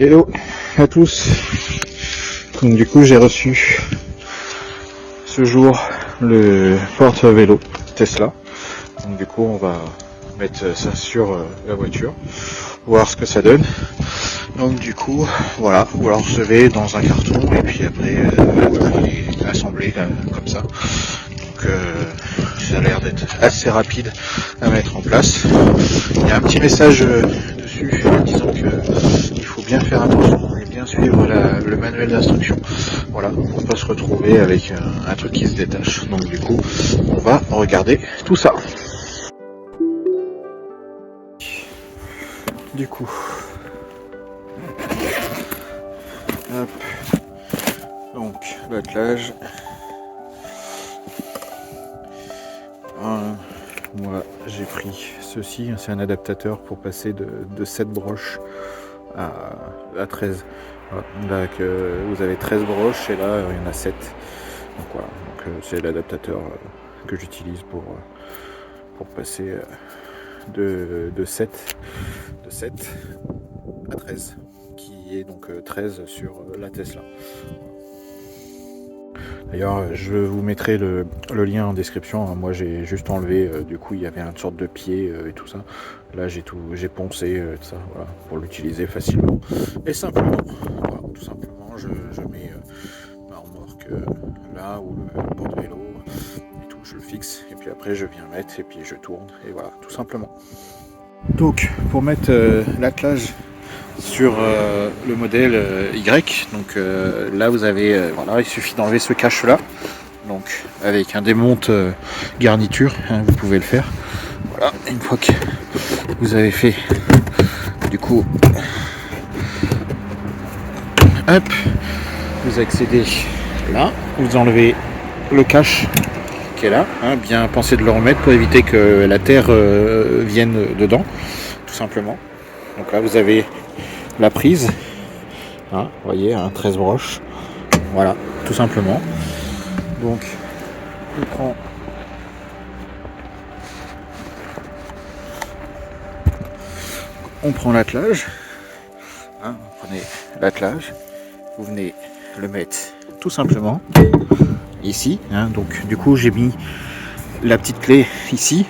Hello à tous. Donc du coup j'ai reçu ce jour le porte-vélo Tesla. Donc du coup on va mettre ça sur la voiture, voir ce que ça donne. Donc du coup voilà, vous le recevez dans un carton et puis après il est assemblé comme ça. Donc ça a l'air d'être assez rapide à mettre en place. Il y a un petit message dessus disant que il faut bien faire attention et bien suivre le manuel d'instruction. Voilà, pour pas se retrouver avec un truc qui se détache. Donc du coup, on va regarder tout ça. Du coup, hop. Donc l'attelage. Moi j'ai pris ceci, c'est un adaptateur pour passer de 7 broches à 13. Voilà. Là vous avez 13 broches et là il y en a 7. Donc voilà, c'est l'adaptateur que j'utilise pour passer de 7 à 13, qui est donc 13 sur la Tesla. D'ailleurs, je vous mettrai le lien en description. Moi, j'ai juste enlevé. Du coup, il y avait une sorte de pied et tout ça. Là, j'ai poncé tout ça, voilà, pour l'utiliser facilement et simplement. Voilà, tout simplement, je mets ma remorque là ou le porte-vélo et tout. Je le fixe et puis après, je viens mettre et puis je tourne et voilà, tout simplement. Donc, pour mettre l'attelage sur le modèle Y, donc là vous avez voilà, il suffit d'enlever ce cache là, donc avec un démonte garniture, hein, vous pouvez le faire. Voilà, une fois que vous avez fait, du coup hop, vous accédez là, vous enlevez le cache qui est là, hein, bien penser de le remettre pour éviter que la terre vienne dedans, tout simplement. Donc là vous avez la prise, hein, vous voyez, 13 broches, voilà, tout simplement. Donc on prend l'attelage, hein, vous prenez l'attelage, vous venez le mettre tout simplement ici, hein, donc du coup j'ai mis la petite clé ici,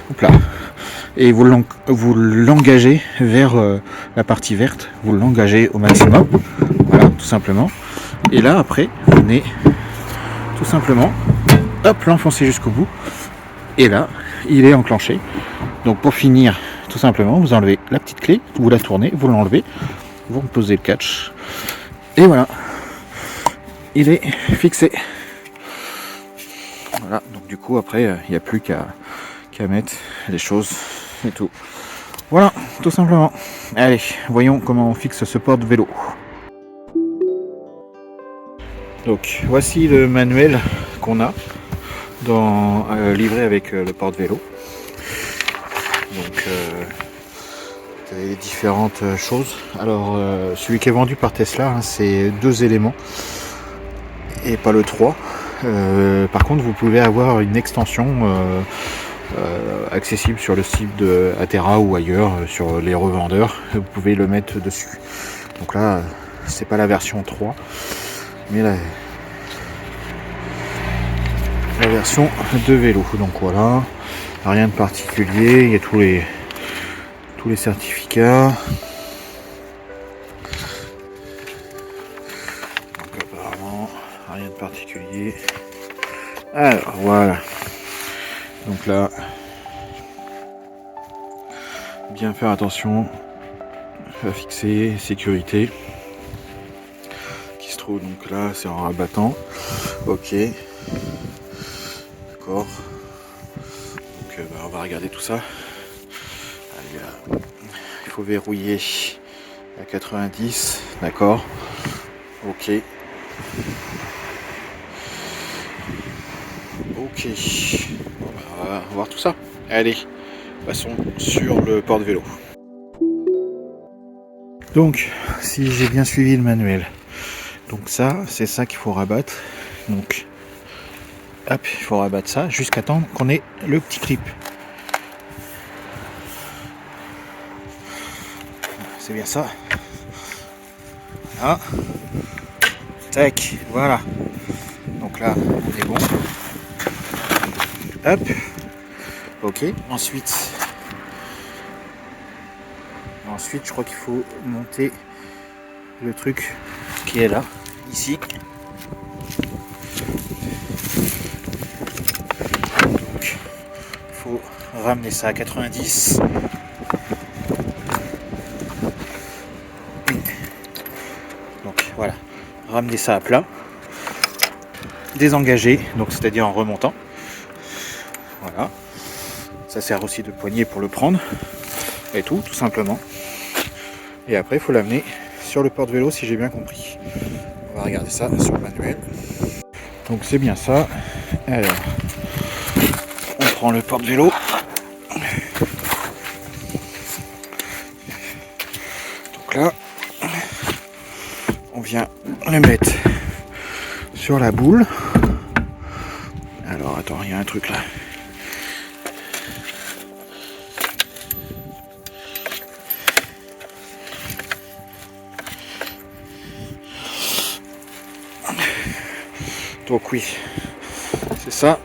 hop là, et vous l'engagez vers la partie verte, vous l'engagez au maximum, voilà, tout simplement. Et là après vous venez tout simplement hop l'enfoncer jusqu'au bout et là il est enclenché. Donc pour finir, tout simplement vous enlevez la petite clé, vous la tournez, vous l'enlevez, vous reposez le catch et voilà, il est fixé. Voilà, donc du coup après il n'y a plus qu'à mettre les choses et tout. Voilà, tout simplement. Allez, voyons comment on fixe ce porte-vélo. Donc voici le manuel qu'on a livré avec le porte-vélo. Donc vous avez les différentes choses. Alors celui qui est vendu par Tesla, hein, c'est 2 éléments et pas le 3. Par contre vous pouvez avoir une extension accessible sur le site de Atera ou ailleurs, sur les revendeurs, vous pouvez le mettre dessus. Donc là c'est pas la version 3 mais la version de vélo. Donc voilà, rien de particulier, il y a tous les certificats. Donc apparemment rien de particulier. Alors voilà, donc là bien faire attention à fixer, sécurité qui se trouve donc là, c'est en rabattant. Ok, d'accord, donc on va regarder tout ça. Allez, il faut verrouiller à 90, d'accord, ok, bon, on va voir tout ça. Allez, passons sur le porte-vélo. Donc si j'ai bien suivi le manuel, donc ça c'est ça qu'il faut rabattre, donc hop, il faut rabattre ça jusqu'à temps qu'on ait le petit clip. c'est bien ça. Ah. Tac, voilà. Donc là, on est bon. Hop. Ok. Ensuite, je crois qu'il faut monter le truc qui est là, ici. Donc, il faut ramener ça à 90. Donc voilà, ramener ça à plat. Désengager, donc c'est-à-dire en remontant. Voilà. Ça sert aussi de poignée pour le prendre. Et tout simplement. Et après, il faut l'amener sur le porte-vélo si j'ai bien compris. On va regarder ça sur le manuel. Donc c'est bien ça. Alors, on prend le porte-vélo. Donc là, on vient le mettre sur la boule. Alors attends, il y a un truc là. Donc oui, c'est ça.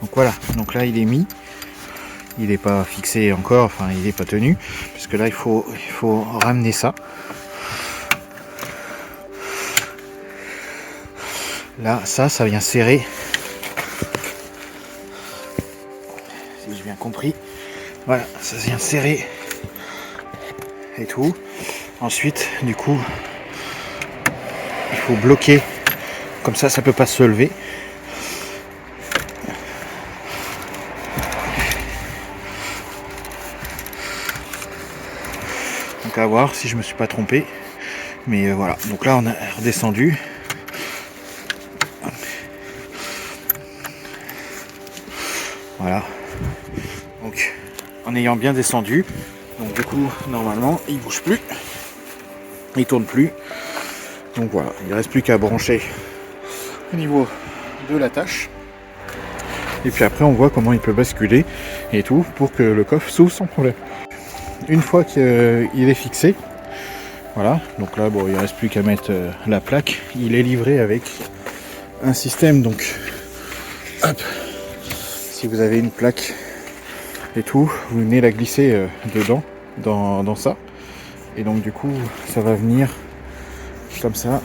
Donc voilà, donc là il est mis. Il n'est pas fixé encore, enfin il n'est pas tenu. Parce que là il faut ramener ça. Là, ça vient serrer. Si j'ai bien compris. Voilà, ça vient serrer. Et tout. Ensuite, du coup, il faut bloquer. Comme ça peut pas se lever. Donc à voir si je me suis pas trompé. Mais voilà. Donc là, on a redescendu. Voilà. Donc, en ayant bien descendu, donc du coup, normalement, il bouge plus. Il tourne plus. Donc voilà, il ne reste plus qu'à brancher au niveau de l'attache. Et puis après, on voit comment il peut basculer et tout pour que le coffre s'ouvre sans problème. Une fois qu'il est fixé, voilà. Donc là, bon, il ne reste plus qu'à mettre la plaque. Il est livré avec un système. Donc, hop, si vous avez une plaque et tout, vous venez la glisser dedans, dans ça. Et donc du coup, ça va venir comme ça.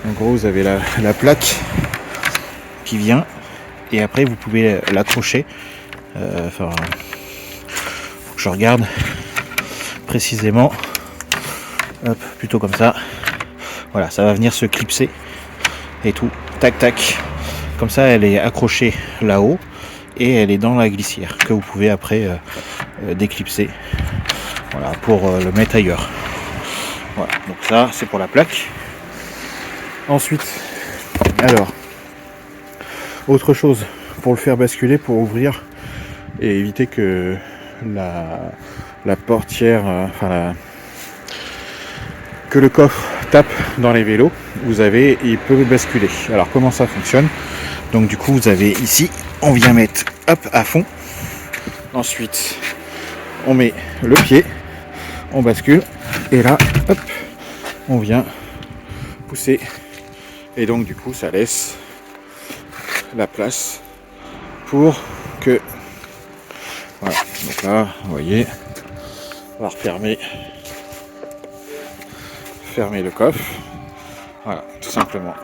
En gros, vous avez la plaque qui vient. Et après, vous pouvez l'accrocher. Enfin, faut que je regarde précisément. Hop, plutôt comme ça. Voilà, ça va venir se clipser. Et tout. Tac, tac. Comme ça, elle est accrochée là-haut. Et elle est dans la glissière. Que vous pouvez après déclipser. Voilà, pour le mettre ailleurs. Voilà, donc ça c'est pour la plaque. Ensuite, alors, autre chose pour le faire basculer, pour ouvrir et éviter que la portière, que le coffre tape dans les vélos, il peut basculer. Alors comment ça fonctionne? Donc du coup vous avez ici, on vient mettre hop à fond. Ensuite, on met le pied. On bascule et là hop, on vient pousser et donc du coup ça laisse la place pour que voilà. Donc là vous voyez, on va refermer le coffre, voilà, tout simplement.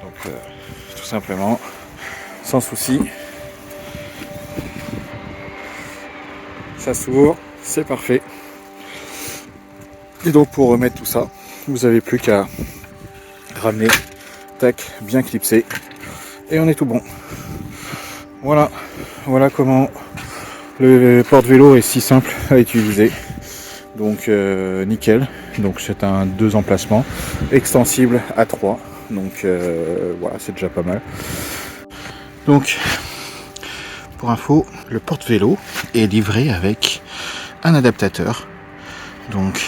Donc tout simplement sans souci, ça s'ouvre. C'est parfait. Et donc pour remettre tout ça, vous n'avez plus qu'à ramener, tac, bien clipsé. Et on est tout bon. Voilà comment le porte-vélo est si simple à utiliser. Donc nickel. Donc c'est un 2 emplacements, extensible à 3. Donc voilà, c'est déjà pas mal. Donc pour info, le porte-vélo est livré avec un adaptateur, donc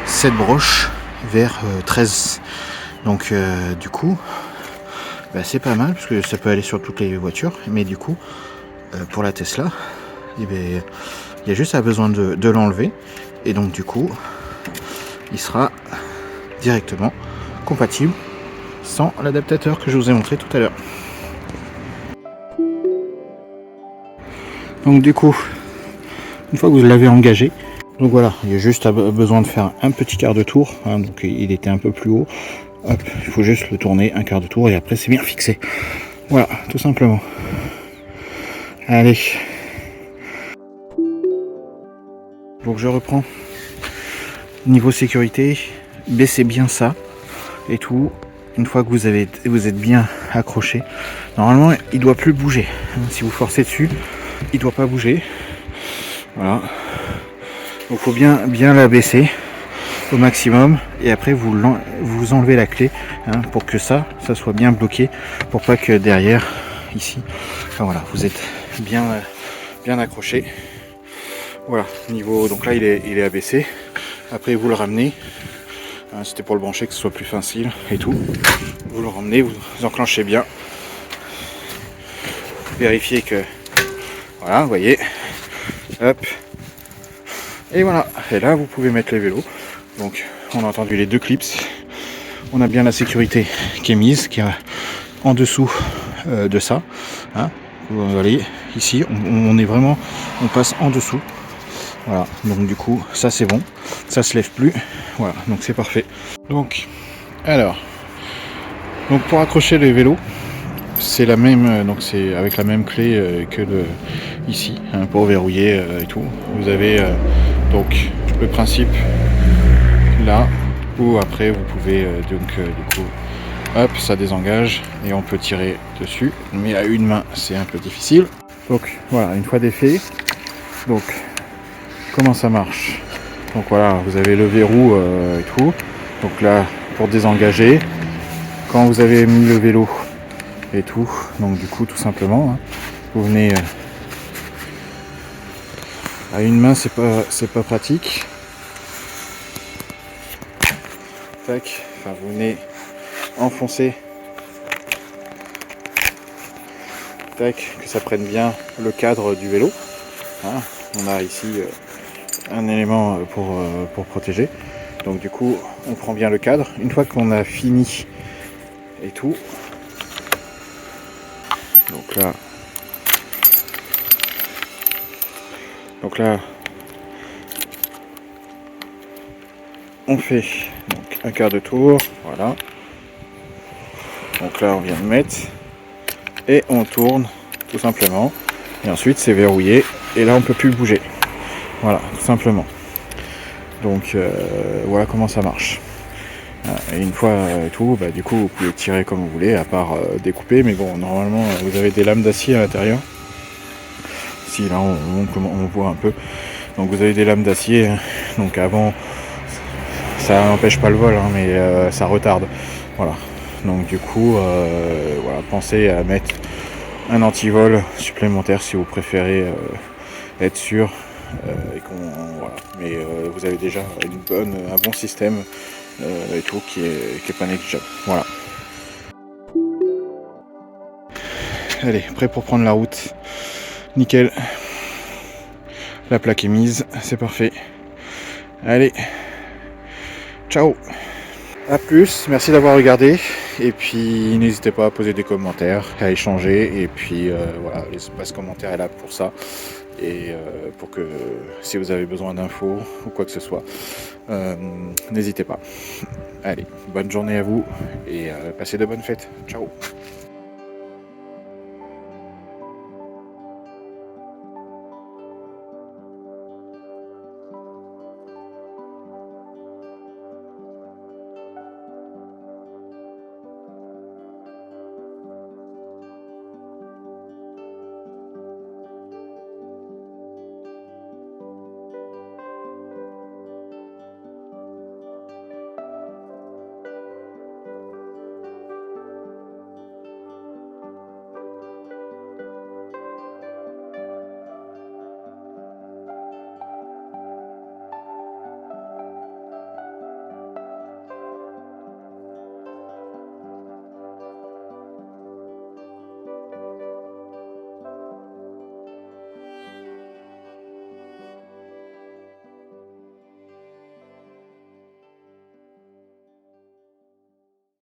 7 broches vers 13. Donc du coup bah, c'est pas mal parce que ça peut aller sur toutes les voitures, mais du coup pour la Tesla, eh ben, il y a juste besoin de l'enlever et donc du coup il sera directement compatible sans l'adaptateur que je vous ai montré tout à l'heure. Donc du coup, une fois que vous l'avez engagé, donc voilà, il y a juste besoin de faire un petit quart de tour, hein, donc il était un peu plus haut. Hop, il faut juste le tourner un quart de tour et après c'est bien fixé. Voilà, tout simplement. Allez. Donc je reprends. Niveau sécurité, baissez bien ça et tout. Une fois que vous êtes bien accroché, normalement il doit plus bouger. Si vous forcez dessus, il doit pas bouger. Voilà. Donc faut bien la baisser au maximum et après vous enlevez la clé, hein, pour que ça soit bien bloqué, pour pas que derrière ici, enfin voilà, vous êtes bien accroché. Voilà, niveau, donc là il est abaissé. Après vous le ramenez, hein, c'était pour le brancher que ce soit plus facile et tout. Vous le ramenez, vous enclenchez bien, vérifiez que voilà, vous voyez, hop, et voilà. Et là vous pouvez mettre les vélos. Donc on a entendu les deux clips, on a bien la sécurité qui est mise, qui est en dessous de ça, hein. Vous voyez ici, on passe en dessous. Voilà, donc du coup ça c'est bon, ça se lève plus, voilà, donc c'est parfait. Donc pour accrocher les vélos, c'est la même, donc c'est avec la même clé que ici, hein, pour verrouiller et tout. Vous avez donc le principe là, où après vous pouvez du coup hop, ça désengage et on peut tirer dessus, mais à une main c'est un peu difficile. Donc voilà, une fois défait, donc comment ça marche? Donc voilà, vous avez le verrou et tout. Donc là, pour désengager, quand vous avez mis le vélo et tout, donc du coup tout simplement, hein, vous venez à une main, c'est pas pratique. Tac, enfin vous venez enfoncer, tac, que ça prenne bien le cadre du vélo. Hein, on a ici un élément pour protéger. Donc du coup, on prend bien le cadre. Une fois qu'on a fini et tout, donc là, on fait donc un quart de tour, voilà. Donc là, on vient de mettre et on tourne tout simplement. Et ensuite, c'est verrouillé et là, on peut plus bouger. Voilà, tout simplement. Donc voilà comment ça marche. Et une fois tout, bah, du coup vous pouvez tirer comme vous voulez, à part découper, mais bon, normalement vous avez des lames d'acier à l'intérieur. Si là on voit un peu, donc vous avez des lames d'acier, donc avant ça n'empêche pas le vol, hein, mais ça retarde. Voilà, donc du coup voilà, pensez à mettre un antivol supplémentaire si vous préférez être sûr. Voilà. Mais vous avez déjà un bon système et tout qui est pas négligeable. Voilà. Allez, prêt pour prendre la route. Nickel. La plaque est mise, c'est parfait. Allez. Ciao. A plus, merci d'avoir regardé. Et puis n'hésitez pas à poser des commentaires, à échanger. Et puis voilà, l'espace commentaire est là pour ça. Et pour que si vous avez besoin d'infos ou quoi que ce soit, n'hésitez pas. Allez, bonne journée à vous et passez de bonnes fêtes. Ciao.